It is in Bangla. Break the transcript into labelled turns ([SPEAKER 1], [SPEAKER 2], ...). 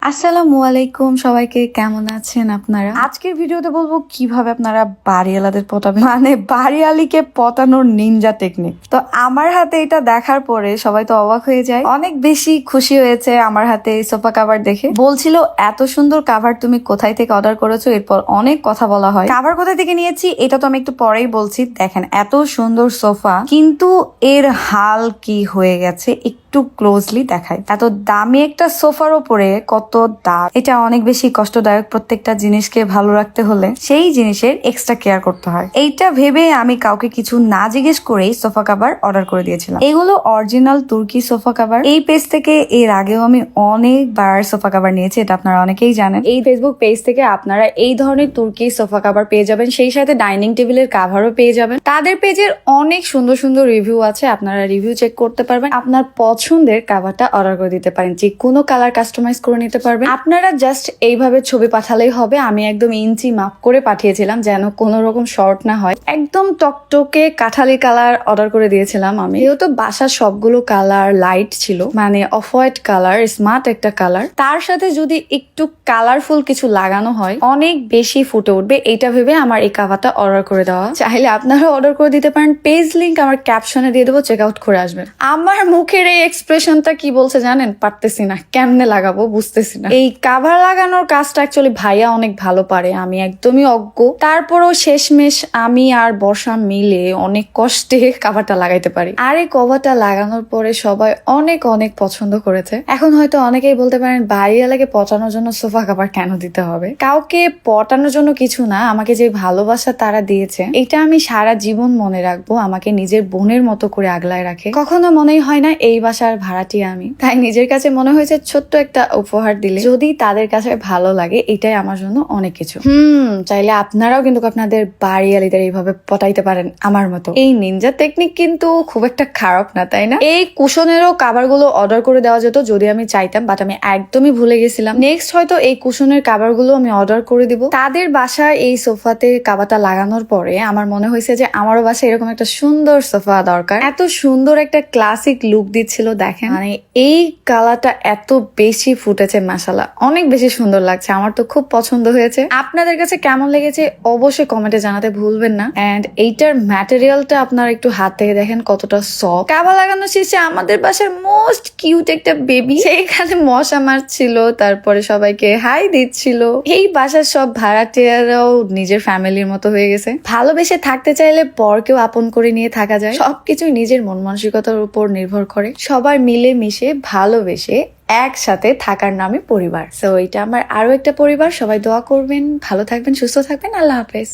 [SPEAKER 1] আসসালামু আলাইকুম, সবাইকে কেমন আছেন আপনারা? আজকের ভিডিওতে বলবো কিভাবে আপনারা বাড়িওয়ালাদের পটাবেন, মানে বাড়িওয়ালিকে পটানোর নিনজা টেকনিক। তো আমার হাতে এটা দেখার পরে সবাই তো অবাক হয়ে যায়, অনেক বেশি খুশি হয়েছে আমার হাতে এই সোফা কাভার দেখে। বলছিল এত সুন্দর কাভার তুমি কোথায় থেকে অর্ডার করেছো, এরপর অনেক কথা বলা হয় কাভার কোথায় থেকে নিয়েছি, এটা তো আমি একটু পরেই বলছি। দেখেন এত সুন্দর সোফা, কিন্তু এর হাল কি হয়ে গেছে একটু ক্লোজলি দেখায়। এত দামি একটা সোফার উপরে কত দাগ, এটা অনেক বেশি কষ্টদায়ক। প্রত্যেকটা জিনিসকে ভালো রাখতে হলে সেই জিনিসের এক্সট্রা কেয়ার করতে হয়। এইটা ভেবে আমি কাউকে কিছু না জিজ্ঞেস করেই সোফা কাভার অর্ডার করে দিয়েছিলাম। এগুলো অরিজিনাল তুর্কি সোফা কাভার। এই পেজ থেকে এর আগেও আমি অনেকবার সোফা কাভার নিয়েছি, এটা আপনারা অনেকেই জানেন। এই ফেসবুক পেজ থেকে আপনারা এই ধরনের তুর্কি সোফা কাভার পেয়ে যাবেন, সেই সাথে ডাইনিং টেবিলের কাভারও পেয়ে যাবেন। তাদের পেজের অনেক সুন্দর সুন্দর রিভিউ আছে, আপনারা রিভিউ চেক করতে পারবেন। আপনার পছন্দের কাভারটা অর্ডার করে দিতে পারেন, যে কোনো কালার কাস্টমাইজ করে নিতে পারবেন। আপনারা জাস্ট এইভাবে ছবি পাঠালেই হবে। আমি একদম ইঞ্চি মাপ করে পাঠিয়েছিলাম যেন কোনো রকম শর্ট না হয়। একদম টকটকে কাঠালি কালার অর্ডার করে দিয়েছিলাম আমি, যেহেতু বাসার সবগুলো কালার লাইট ছিল, মানে অফ হোয়াইট কালার, স্মার্ট একটা কালার। তার সাথে যদি একটু কালারফুল কিছু লাগানো হয় অনেক বেশি ফুটে উঠবে, এইটা ভেবে আমার এই কাভারটা অর্ডার করে দেওয়া। চাইলে আপনারা অর্ডার করে দিতে পারেন, পেজ লিংক আমার ক্যাপশনে দিয়ে দেবো, চেক আউট করে আসবেন। আমার মুখের এই এক্সপ্রেশনটা কি বলছে জানেন? পারতেছি না, কেমনে লাগাবো বুঝতেছি না। এই কাভার লাগানোর কাজটা অ্যাকচুয়ালি ভাইয়া অনেক ভালো পারে, আমি একদমই অজ্ঞ। তারপরেও শেষমেশ আমি আর বর্ষা মিলে অনেক কষ্টে কাভারটা লাগাইতে পারি। আর এই কভারটা লাগানোর পরে সবাই অনেক অনেক পছন্দ করেছে। এখন হয়তো অনেকেই বলতে পারেন বাড়িওয়ালাকে পটানোর জন্য সোফা কাভার কেন দিতে হবে? কাউকে পটানোর জন্য কিছু না, আমাকে যে ভালোবাসা তারা দিয়েছে এটা আমি সারা জীবন মনে রাখবো। আমাকে নিজের বোনের মতো করে আগলায় রাখে, কখনো মনেই হয় না এই বাসার ভাড়াটিয়া আমি। তাই নিজের কাছে মনে হয়েছে ছোট্ট একটা উপহার দিলে যদি তাদের কাছে ভালো লাগে, এটাই আমার জন্য অনেক কিছু। চাইলে আপনারাও কিন্তু আপনাদের বাড়িওয়ালিদের এইভাবে পটাইতে পারেন আমার মতো। এই নিনজা টেকনিক কিন্তু খুব একটা খারাপ না, তাই না? এই কুশনেরও কাভার গুলো অর্ডার করে দেওয়া যেত যদি আমি চাইতাম, বাট আমি একদমই ভুলে গেছিলাম। নেক্সট হয়তো এই কুশনের কাভার গুলো আমি অর্ডার করে দিব। তাদের বাসায় এই সোফাতে কাভারটা লাগানোর পরে আমার মনে হয়েছে যে আমারও বাসায় এরকম একটা সুন্দর সোফা দরকার। এত সুন্দর একটা ক্লাসিক লুক দিচ্ছিল, দেখেন মানে এই কালারটা এত বেশি ফুটেছে, মাশাআল্লাহ অনেক বেশি সুন্দর লাগছে। আমার তো খুব পছন্দ হয়েছে। আপনাদের কাছে কেমন লেগেছে অবশ্যই কমেন্টে জানাতে ভুলবেন না। এন্ড এইটার ম্যাটেরিয়ালটা আপনারা একটু হাত থেকে দেখেন কতটা সফট। কাভার লাগানো শেষে আমাদের বাসার মোস্ট কিউট একটা বেবি সেখানে মশা মারছিল, তারপরে সবাইকে হাই দিচ্ছিল। এই বাসার সব ভাড়াটিয়ারাও নিজের ফ্যামিলির মতো হয়ে গেছে। ভালোবেসে থাকতে চাইলে পরকেও আপন করে নিয়ে থাকা যায়। সবকিছু নিজের মন মানসিকতার উপর নির্ভর করে। সবাই মিলে মিশে ভালোবেসে একসাথে থাকার নামে পরিবার। সো এটা আমার আরো একটা পরিবার। সবাই দোয়া করবেন, ভালো থাকবেন, সুস্থ থাকবেন। আল্লাহ হাফেজ।